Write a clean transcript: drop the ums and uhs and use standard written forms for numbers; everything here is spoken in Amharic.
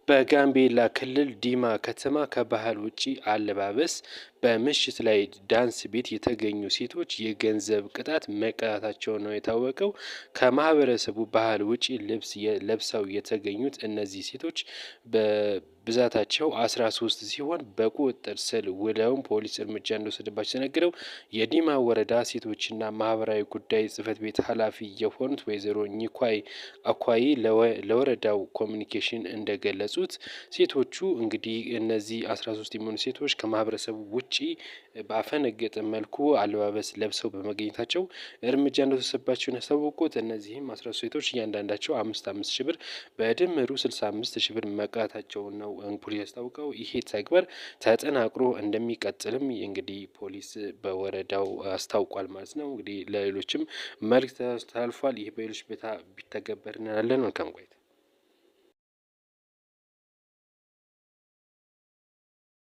በጋምቤላ ክልል ዲማ ከተማ ከባህል ውጪ አለባበስ በምሽት ላይ ዳንስ ቤት የተገኙ ሴቶች የገንዘብ ቅጣት መቀጣታቸው ነው የታወቀው። ከማህበረሰቡ ባህል ውጪ ልብስ ለብሰው የተገኙት እነዚህ ሴቶች በብዛታቸው 13 ሲሆን በቁጥጥር ስር ውለውም ፖሊስ እርምጃ እንደወሰደባቸው ተነግረው የዲማ ወረዳ ሴቶችና ማህበራዊ ጉዳይ ጽህፈት ቤት ኃላፊ የሆኑት ወይዘሮ ኒኳይ አኳይ ለወረዳው ኮሚኒኬሽን እንደገለጹት ሴቶቹ እንግዲህ እነዚህ 13 የሚሆኑ ሴቶች ከማህበረሰቡ ውጪ ባፈነገጠ መልኩ አለባበስ ለብሰው በመገኘታቸው እርምጃ እንደተወሰደባቸው ያሳወቁት። እነዚህም 13 ሴቶች እያንዳንዳቸው 5 ሺህ ብር በድምሩ 65 ሺህ ብር መቅጣታቸውን ነው ፖሊስ ያስታውቀው። ይሄ ተግባር ተጠናክሮ እንደሚቀጥልም እንግዲህ ፖሊስ በወረዳው አስታውቋል ማለት ነው። እንግዲህ ለሌሎችም መልእክት ተላልፏል። ይህ በሌሎች ቦታ ቢተገበር እንላለን። መልካም ቆይታ